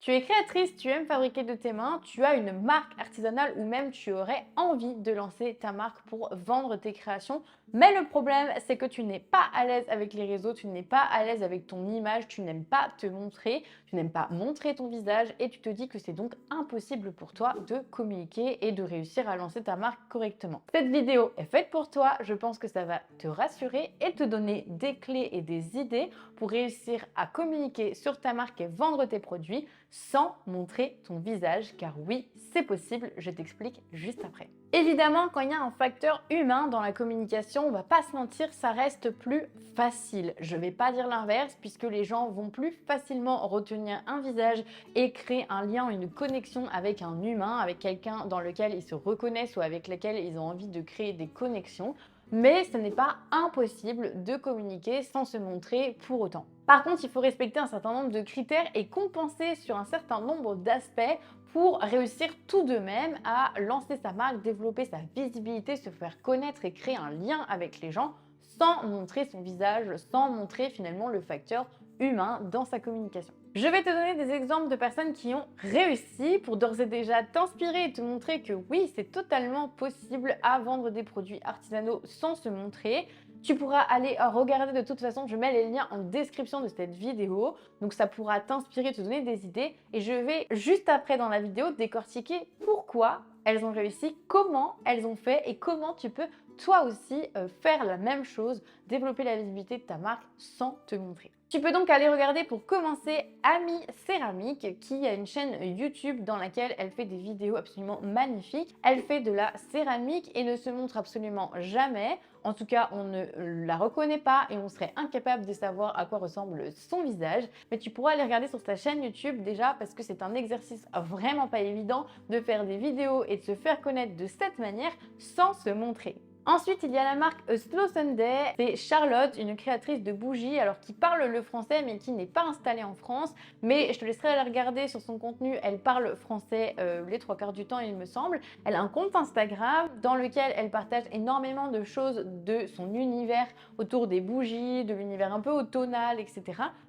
Tu es créatrice, tu aimes fabriquer de tes mains, tu as une marque artisanale ou même tu aurais envie de lancer ta marque pour vendre tes créations. Mais le problème, c'est que tu n'es pas à l'aise avec les réseaux, tu n'es pas à l'aise avec ton image, tu n'aimes pas te montrer, tu n'aimes pas montrer ton visage et tu te dis que c'est donc impossible pour toi de communiquer et de réussir à lancer ta marque correctement. Cette vidéo est faite pour toi, je pense que ça va te rassurer et te donner des clés et des idées pour réussir à communiquer sur ta marque et vendre tes produits sans montrer ton visage, car oui, c'est possible, je t'explique juste après. Évidemment, quand il y a un facteur humain dans la communication, on va pas se mentir, ça reste plus facile. Je vais pas dire l'inverse, puisque les gens vont plus facilement retenir un visage et créer un lien, une connexion avec un humain, avec quelqu'un dans lequel ils se reconnaissent ou avec lequel ils ont envie de créer des connexions. Mais ce n'est pas impossible de communiquer sans se montrer pour autant. Par contre, il faut respecter un certain nombre de critères et compenser sur un certain nombre d'aspects pour réussir tout de même à lancer sa marque, développer sa visibilité, se faire connaître et créer un lien avec les gens sans montrer son visage, sans montrer finalement le facteur humain dans sa communication. Je vais te donner des exemples de personnes qui ont réussi pour d'ores et déjà t'inspirer et te montrer que oui, c'est totalement possible à vendre des produits artisanaux sans se montrer. Tu pourras aller regarder, de toute façon, je mets les liens en description de cette vidéo, donc ça pourra t'inspirer, te donner des idées et je vais juste après dans la vidéo décortiquer pourquoi elles ont réussi, comment elles ont fait et comment tu peux toi aussi faire la même chose, développer la visibilité de ta marque sans te montrer. Tu peux donc aller regarder pour commencer Ami Céramique qui a une chaîne YouTube dans laquelle elle fait des vidéos absolument magnifiques. Elle fait de la céramique et ne se montre absolument jamais. En tout cas, on ne la reconnaît pas et on serait incapable de savoir à quoi ressemble son visage. Mais tu pourras aller regarder sur sa chaîne YouTube déjà parce que c'est un exercice vraiment pas évident de faire des vidéos et de se faire connaître de cette manière sans se montrer. Ensuite, il y a la marque A Slow Sunday. C'est Charlotte, une créatrice de bougies, alors qui parle le français mais qui n'est pas installée en France. Mais je te laisserai aller regarder sur son contenu. Elle parle français les trois quarts du temps, il me semble. Elle a un compte Instagram dans lequel elle partage énormément de choses de son univers autour des bougies, de l'univers un peu automnal, etc.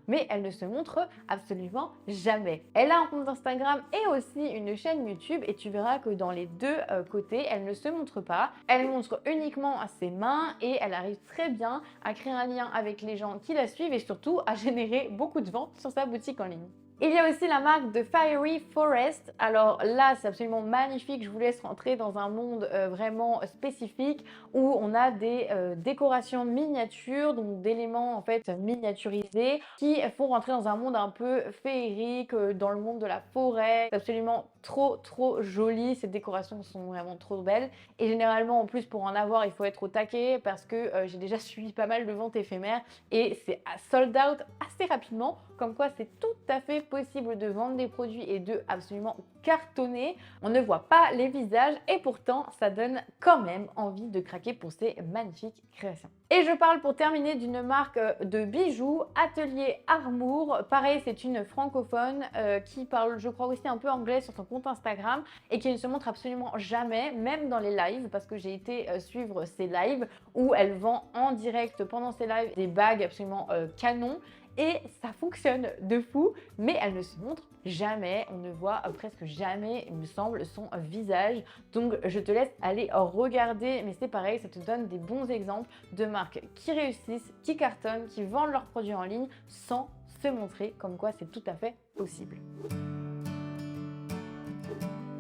Mais elle ne se montre absolument jamais. Elle a un compte Instagram et aussi une chaîne YouTube et tu verras que dans les deux côtés, elle ne se montre pas. Elle montre uniquement à ses mains et elle arrive très bien à créer un lien avec les gens qui la suivent et surtout à générer beaucoup de ventes sur sa boutique en ligne. Il y a aussi la marque de Fiery Forest. Alors là, c'est absolument magnifique. Je vous laisse rentrer dans un monde vraiment spécifique où on a des décorations miniatures, donc d'éléments en fait miniaturisés qui font rentrer dans un monde un peu féerique, dans le monde de la forêt. C'est absolument trop joli. Ces décorations sont vraiment trop belles. Et généralement, en plus, pour en avoir, il faut être au taquet parce que j'ai déjà suivi pas mal de ventes éphémères et c'est sold out assez rapidement. Comme quoi, c'est tout à fait possible de vendre des produits et de absolument cartonner. On ne voit pas les visages et pourtant, ça donne quand même envie de craquer pour ces magnifiques créations. Et je parle pour terminer d'une marque de bijoux, Atelier Armour. Pareil, c'est une francophone qui parle, je crois aussi un peu anglais sur son compte Instagram et qui ne se montre absolument jamais, même dans les lives, parce que j'ai été suivre ses lives où elle vend en direct pendant ses lives des bagues absolument canon. Et ça fonctionne de fou, mais elle ne se montre jamais. On ne voit presque jamais, il me semble, son visage. Donc, je te laisse aller regarder. Mais c'est pareil, ça te donne des bons exemples de marques qui réussissent, qui cartonnent, qui vendent leurs produits en ligne sans se montrer, comme quoi c'est tout à fait possible.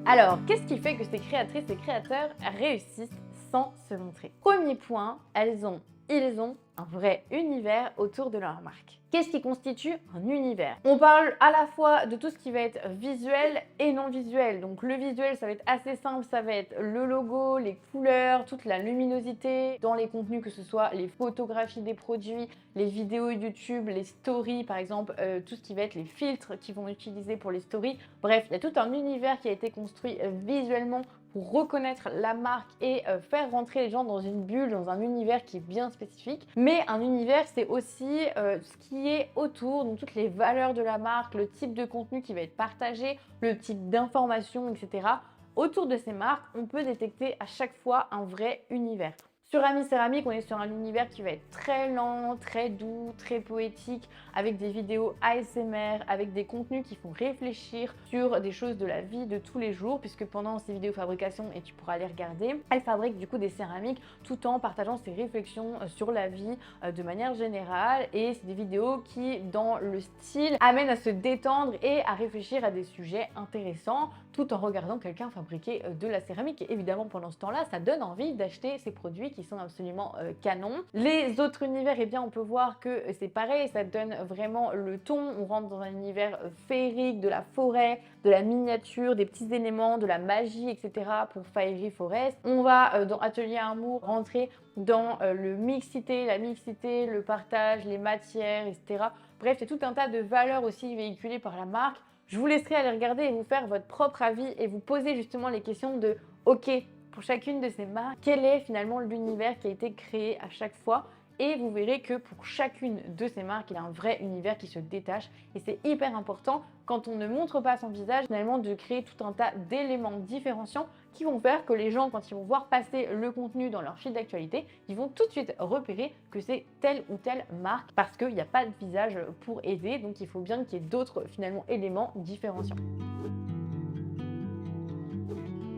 Alors, qu'est-ce qui fait que ces créatrices et créateurs réussissent sans se montrer? Premier point, ils ont un vrai univers autour de leur marque. Qu'est-ce qui constitue un univers? On parle à la fois de tout ce qui va être visuel et non visuel. Donc le visuel, ça va être assez simple, ça va être le logo, les couleurs, toute la luminosité dans les contenus, que ce soit les photographies des produits, les vidéos YouTube, les stories par exemple, tout ce qui va être les filtres qu'ils vont utiliser pour les stories. Bref, il y a tout un univers qui a été construit visuellement pour reconnaître la marque et faire rentrer les gens dans une bulle, dans un univers qui est bien spécifique. Mais un univers, c'est aussi ce qui est autour, donc toutes les valeurs de la marque, le type de contenu qui va être partagé, le type d'information, etc. Autour de ces marques, on peut détecter à chaque fois un vrai univers. Sur Ami Céramique, on est sur un univers qui va être très lent, très doux, très poétique, avec des vidéos ASMR, avec des contenus qui font réfléchir sur des choses de la vie de tous les jours, puisque pendant ces vidéos fabrication, et tu pourras les regarder, elle fabrique du coup des céramiques tout en partageant ses réflexions sur la vie de manière générale. Et c'est des vidéos qui, dans le style, amènent à se détendre et à réfléchir à des sujets intéressants, tout en regardant quelqu'un fabriquer de la céramique. Et évidemment, pendant ce temps-là, ça donne envie d'acheter ces produits qui sont absolument canons. Les autres univers, eh bien, on peut voir que c'est pareil, ça donne vraiment le ton. On rentre dans un univers féerique, de la forêt, de la miniature, des petits éléments, de la magie, etc. pour Fiery Forest. On va, dans Atelier Amour, rentrer dans la mixité, le partage, les matières, etc. Bref, c'est tout un tas de valeurs aussi véhiculées par la marque. Je vous laisserai aller regarder et vous faire votre propre avis et vous poser justement les questions de OK, pour chacune de ces marques, quel est finalement l'univers qui a été créé à chaque fois? Et vous verrez que pour chacune de ces marques, il y a un vrai univers qui se détache. Et c'est hyper important, quand on ne montre pas son visage, finalement, de créer tout un tas d'éléments différenciants qui vont faire que les gens, quand ils vont voir passer le contenu dans leur fil d'actualité, ils vont tout de suite repérer que c'est telle ou telle marque parce qu'il n'y a pas de visage pour aider. Donc il faut bien qu'il y ait d'autres finalement éléments différenciants.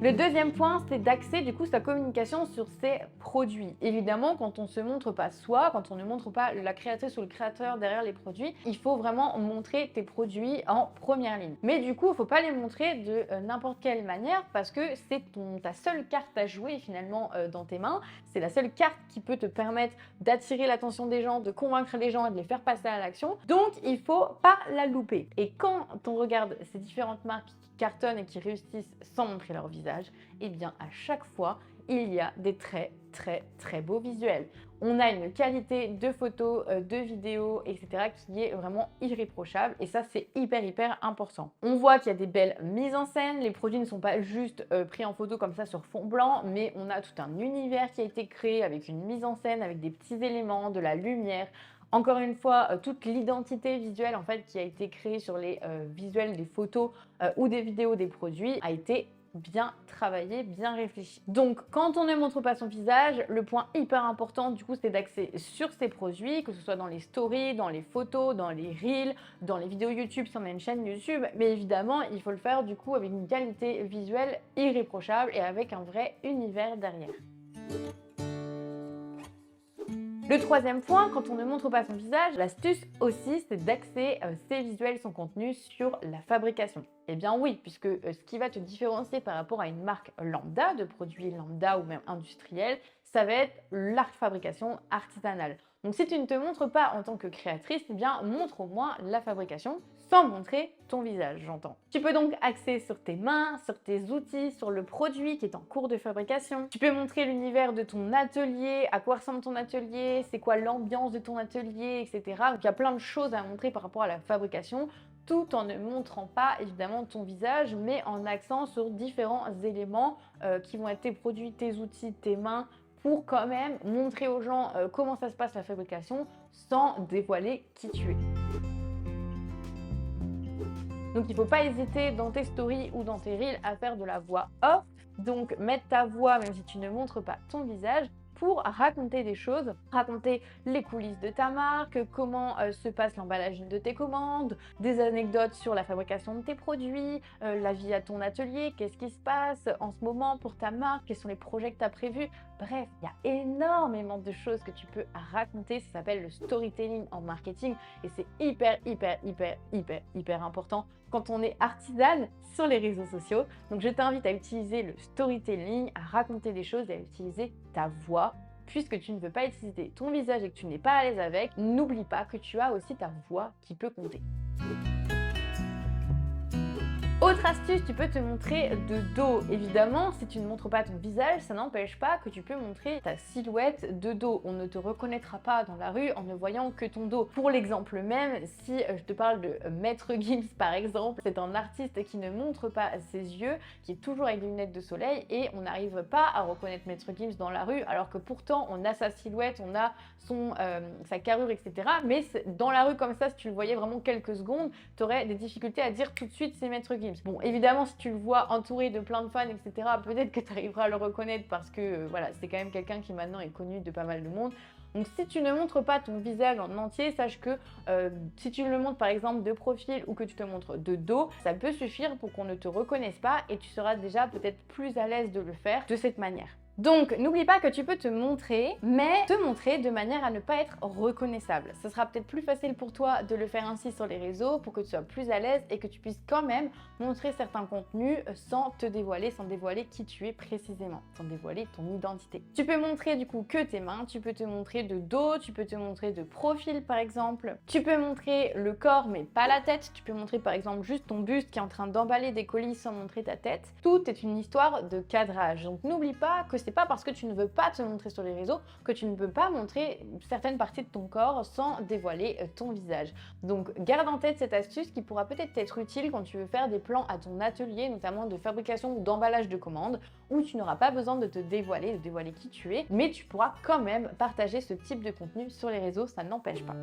Le deuxième point, c'est d'axer du coup sa communication sur ses produits. Évidemment, quand on ne se montre pas soi, quand on ne montre pas la créatrice ou le créateur derrière les produits, il faut vraiment montrer tes produits en première ligne. Mais du coup, il ne faut pas les montrer de n'importe quelle manière parce que c'est ta seule carte à jouer finalement dans tes mains. C'est la seule carte qui peut te permettre d'attirer l'attention des gens, de convaincre les gens et de les faire passer à l'action. Donc, il ne faut pas la louper. Et quand on regarde ces différentes marques qui cartonnent et qui réussissent sans montrer leur visage, et bien à chaque fois, il y a des très beaux visuels. On a une qualité de photos, de vidéos, etc. qui est vraiment irréprochable et ça c'est hyper important. On voit qu'il y a des belles mises en scène, les produits ne sont pas juste pris en photo comme ça sur fond blanc, mais on a tout un univers qui a été créé avec une mise en scène, avec des petits éléments, de la lumière. Encore une fois, toute l'identité visuelle en fait qui a été créée sur les visuels des photos ou des vidéos des produits a été bien travaillé, bien réfléchi. Donc, quand on ne montre pas son visage, le point hyper important, du coup, c'est d'axer sur ses produits, que ce soit dans les stories, dans les photos, dans les reels, dans les vidéos YouTube, si on a une chaîne YouTube. Mais évidemment, il faut le faire, du coup, avec une qualité visuelle irréprochable et avec un vrai univers derrière. Le troisième point, quand on ne montre pas son visage, l'astuce aussi, c'est d'axer ses visuels, son contenu sur la fabrication. Eh bien oui, puisque ce qui va te différencier par rapport à une marque lambda, de produits lambda ou même industriels, ça va être la fabrication artisanale. Donc si tu ne te montres pas en tant que créatrice, eh bien montre au moins la fabrication sans montrer ton visage, j'entends. Tu peux donc axer sur tes mains, sur tes outils, sur le produit qui est en cours de fabrication. Tu peux montrer l'univers de ton atelier, à quoi ressemble ton atelier, c'est quoi l'ambiance de ton atelier, etc. Donc il y a plein de choses à montrer par rapport à la fabrication, tout en ne montrant pas évidemment ton visage, mais en axant sur différents éléments qui vont être tes produits, tes outils, tes mains, pour quand même montrer aux gens comment ça se passe la fabrication sans dévoiler qui tu es. Donc il ne faut pas hésiter dans tes stories ou dans tes reels à faire de la voix off, donc mettre ta voix même si tu ne montres pas ton visage, pour raconter des choses, raconter les coulisses de ta marque, comment se passe l'emballage de tes commandes, des anecdotes sur la fabrication de tes produits, la vie à ton atelier, qu'est-ce qui se passe en ce moment pour ta marque, quels sont les projets que tu as prévus. Bref, il y a énormément de choses que tu peux raconter, ça s'appelle le storytelling en marketing et c'est hyper important quand on est artisane sur les réseaux sociaux. Donc je t'invite à utiliser le storytelling, à raconter des choses et à utiliser ta voix. Puisque tu ne veux pas utiliser ton visage et que tu n'es pas à l'aise avec, n'oublie pas que tu as aussi ta voix qui peut compter. Autre astuce, tu peux te montrer de dos. Évidemment, si tu ne montres pas ton visage, ça n'empêche pas que tu peux montrer ta silhouette de dos. On ne te reconnaîtra pas dans la rue en ne voyant que ton dos. Pour l'exemple même, si je te parle de Maître Gims par exemple, c'est un artiste qui ne montre pas ses yeux, qui est toujours avec des lunettes de soleil et on n'arrive pas à reconnaître Maître Gims dans la rue alors que pourtant on a sa silhouette, on a sa carrure, etc. Mais dans la rue comme ça, si tu le voyais vraiment quelques secondes, tu aurais des difficultés à dire tout de suite c'est Maître Gims. Bon, Bon, évidemment, si tu le vois entouré de plein de fans, etc., peut-être que tu arriveras à le reconnaître parce que voilà, c'est quand même quelqu'un qui maintenant est connu de pas mal de monde. Donc si tu ne montres pas ton visage en entier, sache que si tu le montres par exemple de profil ou que tu te montres de dos, ça peut suffire pour qu'on ne te reconnaisse pas et tu seras déjà peut-être plus à l'aise de le faire de cette manière. Donc, n'oublie pas que tu peux te montrer, mais te montrer de manière à ne pas être reconnaissable. Ce sera peut-être plus facile pour toi de le faire ainsi sur les réseaux pour que tu sois plus à l'aise et que tu puisses quand même montrer certains contenus sans te dévoiler, sans dévoiler qui tu es précisément, sans dévoiler ton identité. Tu peux montrer du coup que tes mains, tu peux te montrer de dos, tu peux te montrer de profil par exemple. Tu peux montrer le corps mais pas la tête. Tu peux montrer par exemple juste ton buste qui est en train d'emballer des colis sans montrer ta tête. Tout est une histoire de cadrage. Donc n'oublie pas que c'est pas parce que tu ne veux pas te montrer sur les réseaux que tu ne peux pas montrer certaines parties de ton corps sans dévoiler ton visage. Donc garde en tête cette astuce qui pourra peut-être t'être utile quand tu veux faire des plans à ton atelier, notamment de fabrication ou d'emballage de commandes, où tu n'auras pas besoin de te dévoiler, de dévoiler qui tu es, mais tu pourras quand même partager ce type de contenu sur les réseaux, ça n'empêche pas.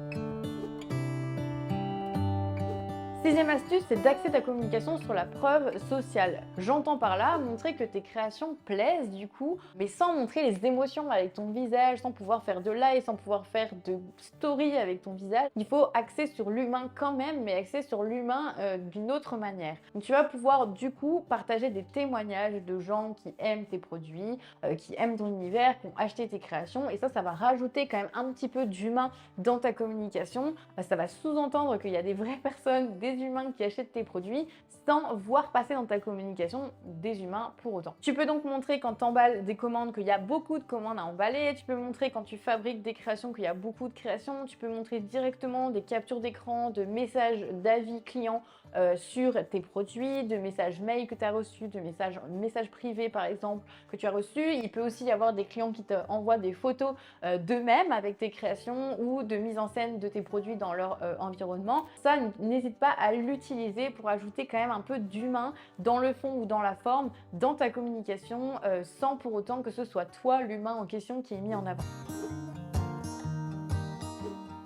Sixième astuce, c'est d'axer ta communication sur la preuve sociale. J'entends par là montrer que tes créations plaisent du coup, mais sans montrer les émotions avec ton visage, sans pouvoir faire de live, sans pouvoir faire de story avec ton visage. Il faut axer sur l'humain quand même, mais axer sur l'humain d'une autre manière. Donc tu vas pouvoir du coup partager des témoignages de gens qui aiment tes produits, qui aiment ton univers, qui ont acheté tes créations, et ça va rajouter quand même un petit peu d'humain dans ta communication. Ça va sous-entendre qu'il y a des vraies personnes, des humains qui achètent tes produits sans voir passer dans ta communication des humains pour autant. Tu peux donc montrer quand tu emballes des commandes qu'il y a beaucoup de commandes à emballer, tu peux montrer quand tu fabriques des créations qu'il y a beaucoup de créations, tu peux montrer directement des captures d'écran, de messages d'avis clients sur tes produits, de messages mail que tu as reçus, de messages privés par exemple que tu as reçus. Il peut aussi y avoir des clients qui te envoient des photos d'eux-mêmes avec tes créations ou de mise en scène de tes produits dans leur environnement. Ça, n'hésite pas à l'utiliser pour ajouter quand même un peu d'humain dans le fond ou dans la forme dans ta communication sans pour autant que ce soit toi l'humain en question qui est mis en avant.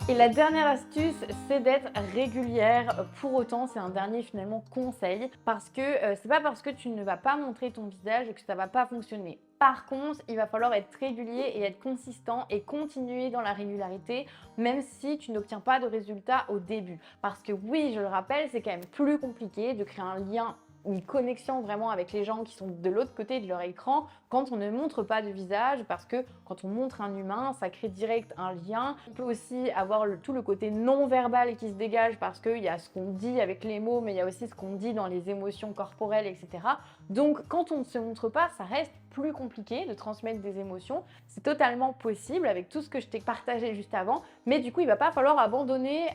Et la dernière astuce, c'est d'être régulière. Pour autant, c'est un dernier finalement conseil parce que c'est pas parce que tu ne vas pas montrer ton visage que ça va pas fonctionner. Par contre, il va falloir être régulier et être consistant et continuer dans la régularité, même si tu n'obtiens pas de résultats au début. Parce que oui, je le rappelle, c'est quand même plus compliqué de créer un lien, une connexion vraiment avec les gens qui sont de l'autre côté de leur écran quand on ne montre pas de visage, parce que quand on montre un humain, ça crée direct un lien. On peut aussi avoir tout le côté non verbal qui se dégage parce qu'il y a ce qu'on dit avec les mots, mais il y a aussi ce qu'on dit dans les émotions corporelles, etc. Donc quand on ne se montre pas, ça reste plus compliqué de transmettre des émotions. C'est totalement possible avec tout ce que je t'ai partagé juste avant, mais du coup il va pas falloir abandonner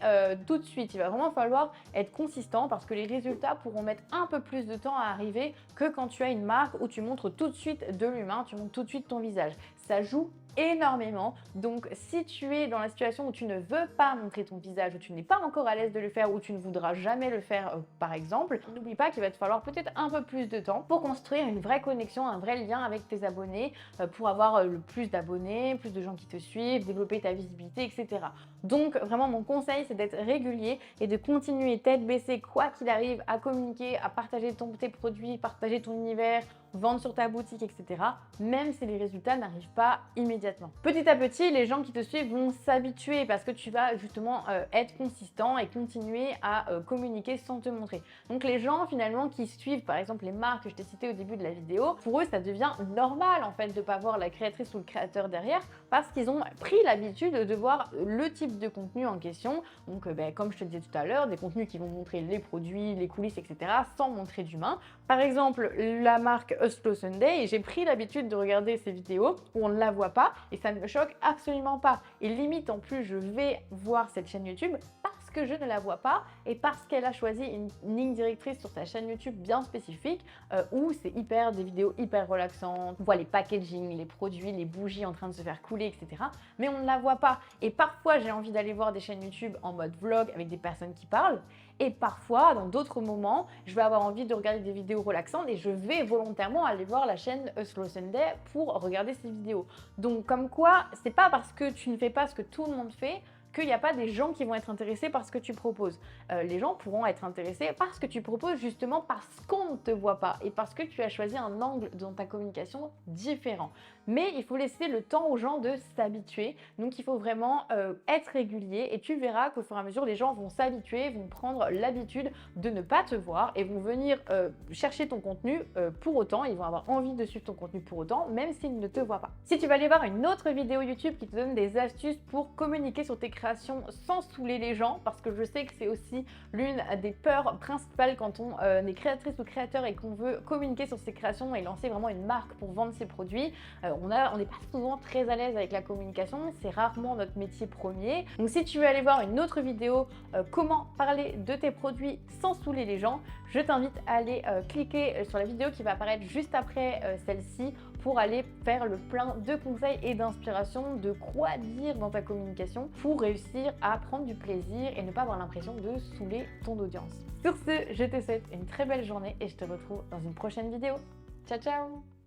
tout de suite. Il va vraiment falloir être consistant parce que les résultats pourront mettre un peu plus de temps à arriver que quand tu as une marque où tu montres tout de suite de l'humain, tu montres tout de suite ton visage. Ça joue énormément. Donc si tu es dans la situation où tu ne veux pas montrer ton visage, où tu n'es pas encore à l'aise de le faire, où tu ne voudras jamais le faire par exemple, n'oublie pas qu'il va te falloir peut-être un peu plus de temps pour construire une vraie connexion, un vrai lien avec tes abonnés, pour avoir le plus d'abonnés, plus de gens qui te suivent, développer ta visibilité, etc. Donc vraiment mon conseil, c'est d'être régulier et de continuer tête baissée quoi qu'il arrive à communiquer, à partager tes produits, partager ton univers, vendre sur ta boutique, etc. Même si les résultats n'arrivent pas immédiatement. Petit à petit, les gens qui te suivent vont s'habituer parce que tu vas justement être consistant et continuer à communiquer sans te montrer. Donc les gens finalement qui suivent par exemple les marques que je t'ai citées au début de la vidéo, pour eux ça devient normal en fait de pas voir la créatrice ou le créateur derrière parce qu'ils ont pris l'habitude de voir le type de contenu en question. Donc comme je te disais tout à l'heure, des contenus qui vont montrer les produits, les coulisses, etc. sans montrer d'humain. Par exemple, la marque A Slow Sunday, j'ai pris l'habitude de regarder ces vidéos où on ne la voit pas et ça ne me choque absolument pas. Et limite en plus, je vais voir cette chaîne YouTube parce que je ne la vois pas et parce qu'elle a choisi une ligne directrice sur sa chaîne YouTube bien spécifique où c'est des vidéos hyper relaxantes, on voit les packaging, les produits, les bougies en train de se faire couler, etc. Mais on ne la voit pas. Et parfois, j'ai envie d'aller voir des chaînes YouTube en mode vlog avec des personnes qui parlent. Et parfois, dans d'autres moments, je vais avoir envie de regarder des vidéos relaxantes et je vais volontairement aller voir la chaîne A Slow Sunday pour regarder ces vidéos. Donc comme quoi, c'est pas parce que tu ne fais pas ce que tout le monde fait qu'il n'y a pas des gens qui vont être intéressés par ce que tu proposes. Les gens pourront être intéressés par ce que tu proposes justement parce qu'on ne te voit pas et parce que tu as choisi un angle dans ta communication différent. Mais il faut laisser le temps aux gens de s'habituer. Donc il faut vraiment être régulier et tu verras qu'au fur et à mesure, les gens vont s'habituer, vont prendre l'habitude de ne pas te voir et vont venir chercher ton contenu pour autant. Ils vont avoir envie de suivre ton contenu pour autant, même s'ils ne te voient pas. Si tu vas aller voir une autre vidéo YouTube qui te donne des astuces pour communiquer sur tes créations sans saouler les gens, parce que je sais que c'est aussi l'une des peurs principales quand on est créatrice ou créateur et qu'on veut communiquer sur ses créations et lancer vraiment une marque pour vendre ses produits. On n'est pas souvent très à l'aise avec la communication, c'est rarement notre métier premier. Donc si tu veux aller voir une autre vidéo comment parler de tes produits sans saouler les gens, je t'invite à aller cliquer sur la vidéo qui va apparaître juste après celle-ci pour aller faire le plein de conseils et d'inspiration de quoi dire dans ta communication pour réussir à prendre du plaisir et ne pas avoir l'impression de saouler ton audience. Sur ce, je te souhaite une très belle journée et je te retrouve dans une prochaine vidéo. Ciao ciao!